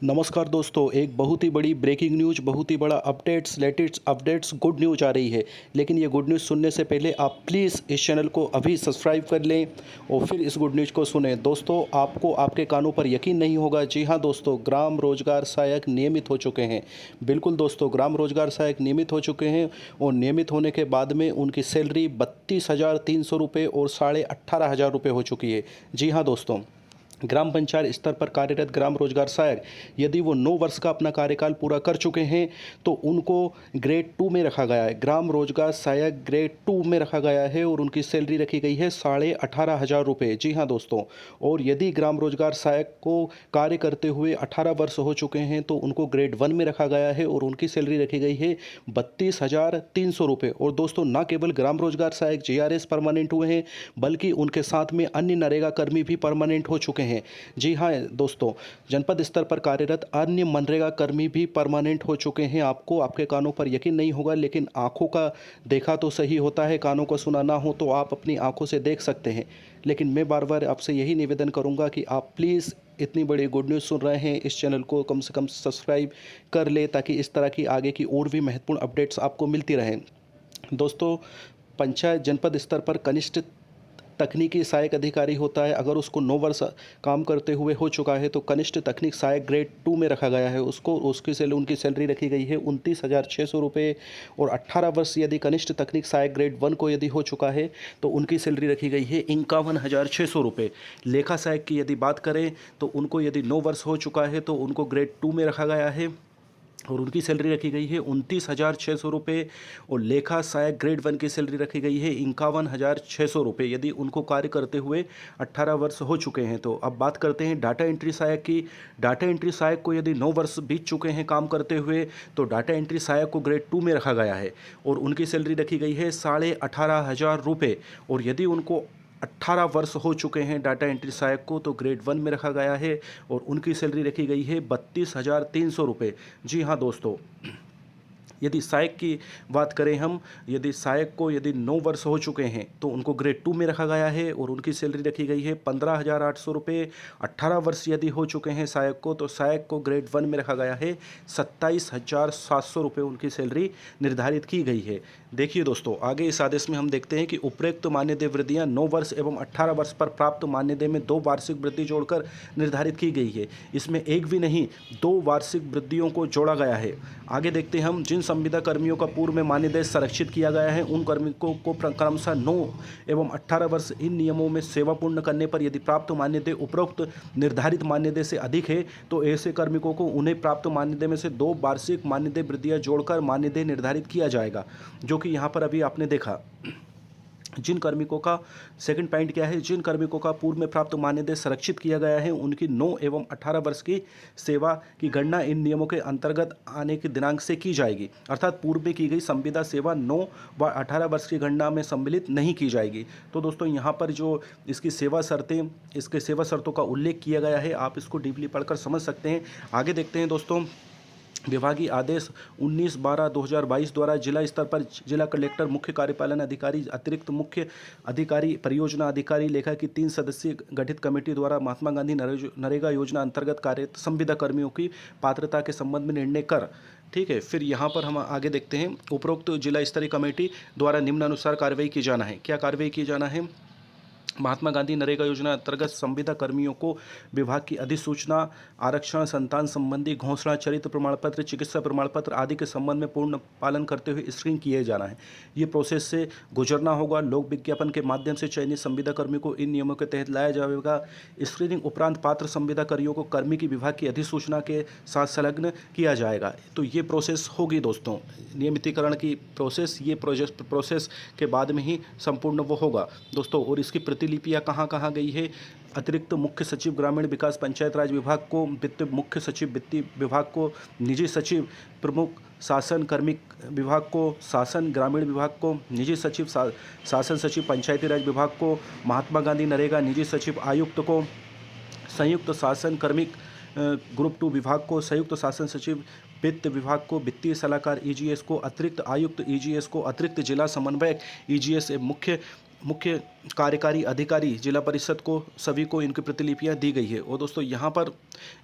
नमस्कार दोस्तों, एक बहुत ही बड़ी ब्रेकिंग न्यूज़, बहुत ही बड़ा updates, latest updates, good news आ रही है। लेकिन ये गुड न्यूज़ सुनने से पहले आप प्लीज़ इस चैनल को अभी सब्सक्राइब कर लें और फिर इस गुड न्यूज़ को सुनें। दोस्तों, आपको आपके कानों पर यकीन नहीं होगा। जी हाँ दोस्तों, ग्राम रोजगार सहायक नियमित हो चुके हैं। बिल्कुल दोस्तों, ग्राम रोजगार सहायक नियमित हो चुके हैं और नियमित होने के बाद में उनकी सैलरी 32,300 रुपये और 18,500 रुपये हो चुकी है। जी हाँ दोस्तों, ग्राम पंचायत स्तर पर कार्यरत ग्राम रोजगार सहायक यदि वो 9 वर्ष का अपना कार्यकाल पूरा कर चुके हैं तो उनको ग्रेड 2 में रखा गया है। ग्राम रोजगार सहायक ग्रेड 2 में रखा गया है और उनकी सैलरी रखी गई है 18,500 रुपये। जी हाँ दोस्तों, और यदि ग्राम रोजगार सहायक को कार्य करते हुए 18 वर्ष हो चुके हैं तो उनको ग्रेड 1 में रखा गया है और उनकी सैलरी रखी गई है 32,300 रुपये। और दोस्तों, न केवल ग्राम रोजगार सहायक जीआरएस परमानेंट हुए हैं बल्कि उनके साथ में अन्य नरेगा कर्मी भी परमानेंट हो चुके हैं। जी हाँ दोस्तों, जनपद स्तर पर कार्यरत अन्य मनरेगा कर्मी भी परमानेंट हो चुके हैं। आपको आपके कानों पर यकीन नहीं होगा, लेकिन आंखों का देखा तो सही होता है, कानों का सुना ना हो तो आप अपनी आंखों से देख सकते हैं। लेकिन मैं बार बार आपसे यही निवेदन करूंगा कि आप प्लीज़ इतनी बड़ी गुड न्यूज़ सुन रहे हैं, इस चैनल को कम से कम सब्सक्राइब कर ले ताकि इस तरह की आगे की और भी महत्वपूर्ण अपडेट्स आपको मिलती रहें। दोस्तों, पंचायत जनपद स्तर पर कनिष्ठ तकनीकी सहायक अधिकारी होता है। अगर उसको 9 वर्ष काम करते हुए हो चुका है तो कनिष्ठ तकनीक सहायक ग्रेड 2 में रखा गया है उसको। उनकी सैलरी रखी गई है 29,600 रुपये और 18 वर्ष यदि कनिष्ठ तकनीक सहायक ग्रेड 1 को यदि हो चुका है तो उनकी सैलरी रखी गई है 51,600 रुपये। लेखा सहायक की यदि बात करें तो उनको यदि 9 वर्ष हो चुका है तो उनको ग्रेड 2 में रखा गया है और उनकी सैलरी रखी गई है 29,600 रुपये। और लेखा सहायक ग्रेड 1 की सैलरी रखी गई है 51,600 रुपये यदि उनको कार्य करते हुए 18 वर्ष हो चुके हैं। तो अब बात करते हैं डाटा एंट्री सहायक की। डाटा एंट्री सहायक को यदि 9 वर्ष बीत चुके हैं काम करते हुए तो डाटा एंट्री सहायक को ग्रेड 2 में रखा गया है और उनकी सैलरी रखी गई है 18,500 रुपये। और यदि उनको 18 वर्ष हो चुके हैं डाटा एंट्री सहायक को तो ग्रेड 1 में रखा गया है और उनकी सैलरी रखी गई है 32,300 रुपये। जी हाँ दोस्तों, यदि सहायक की बात करें हम, यदि सहायक को यदि 9 वर्ष हो चुके हैं तो उनको ग्रेड 2 में रखा गया है और उनकी सैलरी रखी गई है 15,800 रुपये। 18 वर्ष यदि हो चुके हैं सहायक को तो सहायक को ग्रेड 1 में रखा गया है 27,700 रुपये उनकी सैलरी निर्धारित की गई है। देखिए दोस्तों, आगे इस आदेश में हम देखते हैं कि उपरोक्त मान्यदेय वृद्धियाँ 9 वर्ष एवं 18 वर्ष पर प्राप्त मान्यदेय में 2 वार्षिक वृद्धि जोड़कर निर्धारित की गई है। इसमें एक भी नहीं, 2 वार्षिक वृद्धियों को जोड़ा गया है। आगे देखते हैं हम, जिन संविदा कर्मियों का पूर्व में मान्यदेय संरक्षित किया गया है उन कर्मियों को क्रमशः 9 एवं 18 वर्ष इन नियमों में सेवा पूर्ण करने पर यदि प्राप्त मान्यदेय उपरोक्त निर्धारित मान्यदेय से अधिक है तो ऐसे कार्मिकों को उन्हें प्राप्त मान्यदेय में से 2 वार्षिक मान्यदेय वृद्धियां जोड़कर मान्यदेय निर्धारित किया जाएगा। जो कि यहाँ पर अभी आपने देखा, जिन कार्मिकों का सेकंड पॉइंट क्या है, जिन कार्मिकों का पूर्व में प्राप्त मान्यदेय संरक्षित किया गया है उनकी 9 एवं 18 वर्ष की सेवा की गणना इन नियमों के अंतर्गत आने के दिनांक से की जाएगी। अर्थात पूर्व में की गई संविदा सेवा 9 व 18 वर्ष की गणना में सम्मिलित नहीं की जाएगी। तो दोस्तों, यहाँ पर जो इसकी सेवा शर्तें, इसके सेवा शर्तों का उल्लेख किया गया है, आप इसको डीपली पढ़कर समझ सकते हैं। आगे देखते हैं दोस्तों, विभागीय आदेश 19/12/2022 द्वारा जिला स्तर पर जिला कलेक्टर, मुख्य कार्यपालन अधिकारी, अतिरिक्त मुख्य अधिकारी, परियोजना अधिकारी, लेखा की 3 सदस्यीय गठित कमेटी द्वारा महात्मा गांधी नरेगा योजना अंतर्गत कार्यरत संविदा कर्मियों की पात्रता के संबंध में निर्णय कर, ठीक है। फिर यहाँ पर हम आगे देखते हैं, उपरोक्त जिला स्तरीय कमेटी द्वारा निम्नानुसार कार्रवाई की जाना है। क्या कार्रवाई की जाना है? महात्मा गांधी नरेगा योजना अंतर्गत संविदा कर्मियों को विभाग की अधिसूचना, आरक्षण, संतान संबंधी घोषणा, चरित्र प्रमाण पत्र, चिकित्सा प्रमाण पत्र आदि के संबंध में पूर्ण पालन करते हुए स्क्रीनिंग किए जाना है। ये प्रोसेस से गुजरना होगा। लोक विज्ञापन के माध्यम से चयनित संविदा कर्मी को इन नियमों के तहत लाया जाएगा। स्क्रीनिंग उपरांत पात्र संविदा कर्मियों को कर्मी की विभाग की अधिसूचना के साथ संलग्न किया जाएगा। तो ये प्रोसेस होगी दोस्तों, नियमितीकरण की प्रोसेस, ये प्रोसेस के बाद में ही संपूर्ण वो होगा दोस्तों। और इसकी प्रतिलिपियाँ कहाँ कहाँ गई है? अतिरिक्त मुख्य सचिव ग्रामीण विकास पंचायत राज विभाग को, वित्त मुख्य सचिव वित्तीय विभाग को, निजी सचिव प्रमुख शासन कार्मिक विभाग को, शासन ग्रामीण विभाग को, निजी सचिव शासन सचिव पंचायती राज विभाग को, महात्मा गांधी नरेगा निजी सचिव आयुक्त को, संयुक्त शासन कार्मिक ग्रुप 2 विभाग को, संयुक्त शासन सचिव वित्त विभाग को, वित्तीय सलाहकार ईजीएस को, अतिरिक्त आयुक्त ईजीएस को, अतिरिक्त जिला समन्वयक ईजीएस मुख्य मुख्य कार्यकारी अधिकारी जिला परिषद को सभी को इनकी प्रतिलिपियां दी गई है। और दोस्तों यहाँ पर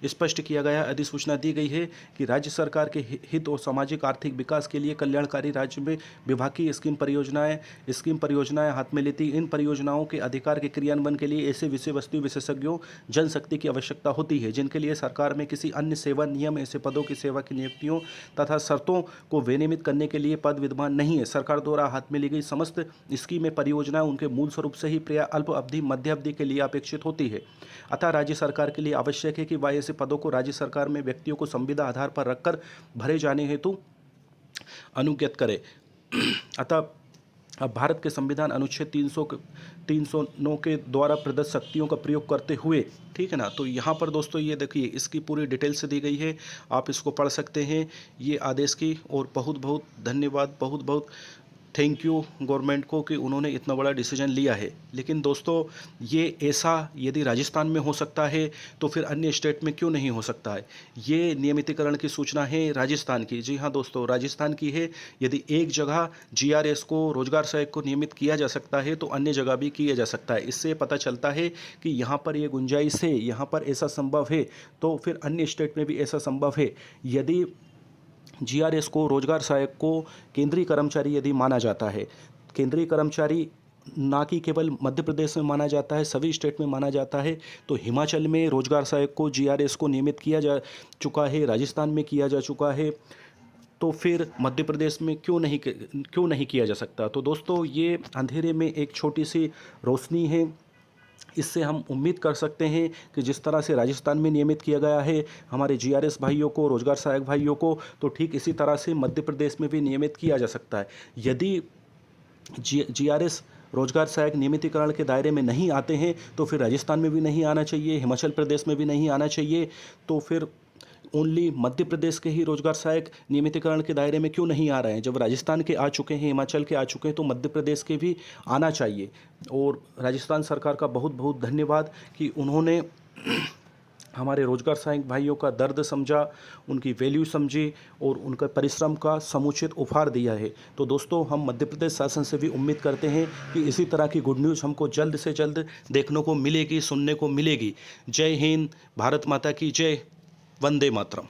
स्पष्ट किया गया, अधिसूचना दी गई है कि राज्य सरकार के हित और सामाजिक आर्थिक विकास के लिए कल्याणकारी राज्य में विभाग की स्कीम परियोजनाएं हाथ में लेती। इन परियोजनाओं के अधिकार के क्रियान्वयन के लिए ऐसे विषय वस्तु विशेषज्ञों जनशक्ति की आवश्यकता होती है जिनके लिए सरकार में किसी अन्य सेवा नियम ऐसे पदों की सेवा की नियुक्तियों तथा शर्तों को विनियमित करने के लिए पद विद्यमान नहीं है। सरकार द्वारा हाथ में ली गई समस्त स्कीमें परियोजनाएं उनके मूल स्वरूप से ही प्राय अल्प अवधि मध्य अवधि के लिए अपेक्षित होती है। अतः राज्य सरकार के लिए आवश्यक है कि वह ऐसे पदों को राज्य सरकार में व्यक्तियों को संविदा आधार पर रखकर भरे जाने हेतु अनुज्ञात करे। अतः अब भारत के संविधान अनुच्छेद 309 के द्वारा प्रदत्त शक्तियों का प्रयोग करते हुए, ठीक है ना, तो यहाँ पर दोस्तों ये देखिए इसकी पूरी डिटेल से दी गई है, आप इसको पढ़ सकते हैं ये आदेश की। और बहुत बहुत धन्यवाद, बहुत बहुत थैंक यू गवर्नमेंट को कि उन्होंने इतना बड़ा डिसीजन लिया है। लेकिन दोस्तों ये ऐसा यदि राजस्थान में हो सकता है तो फिर अन्य स्टेट में क्यों नहीं हो सकता है। ये नियमितीकरण की सूचना है राजस्थान की, जी हाँ दोस्तों राजस्थान की है। यदि एक जगह जीआरएस को, रोजगार सहायक को नियमित किया जा सकता है तो अन्य जगह भी किया जा सकता है। इससे पता चलता है कि यहाँ पर ये गुंजाइश है, यहाँ पर ऐसा संभव है तो फिर अन्य स्टेट में भी ऐसा संभव है। यदि जीआरएस को, रोजगार सहायक को केंद्रीय कर्मचारी यदि माना जाता है, केंद्रीय कर्मचारी ना कि केवल मध्य प्रदेश में माना जाता है, सभी स्टेट में माना जाता है, तो हिमाचल में रोजगार सहायक को, जीआरएस को नियमित किया जा चुका है, राजस्थान में किया जा चुका है, तो फिर मध्य प्रदेश में क्यों नहीं किया जा सकता। तो दोस्तों ये अंधेरे में एक छोटी सी रोशनी है। इससे हम उम्मीद कर सकते हैं कि जिस तरह से राजस्थान में नियमित किया गया है हमारे जीआरएस भाइयों को, रोजगार सहायक भाइयों को, तो ठीक इसी तरह से मध्य प्रदेश में भी नियमित किया जा सकता है। यदि जीआरएस, रोजगार सहायक नियमितीकरण के दायरे में नहीं आते हैं तो फिर राजस्थान में भी नहीं आना चाहिए, हिमाचल प्रदेश में भी नहीं आना चाहिए। तो फिर ओनली मध्य प्रदेश के ही रोजगार सहायक नियमितीकरण के दायरे में क्यों नहीं आ रहे हैं। जब राजस्थान के आ चुके हैं, हिमाचल के आ चुके हैं, तो मध्य प्रदेश के भी आना चाहिए। और राजस्थान सरकार का बहुत बहुत धन्यवाद कि उन्होंने हमारे रोजगार सहायक भाइयों का दर्द समझा, उनकी वैल्यू समझी और उनका परिश्रम का समुचित उपहार दिया है। तो दोस्तों हम मध्य प्रदेश शासन से भी उम्मीद करते हैं कि इसी तरह की गुड न्यूज़ हमको जल्द से जल्द देखने को मिलेगी, सुनने को मिलेगी। जय हिंद, भारत माता की जय, वंदे मातरम।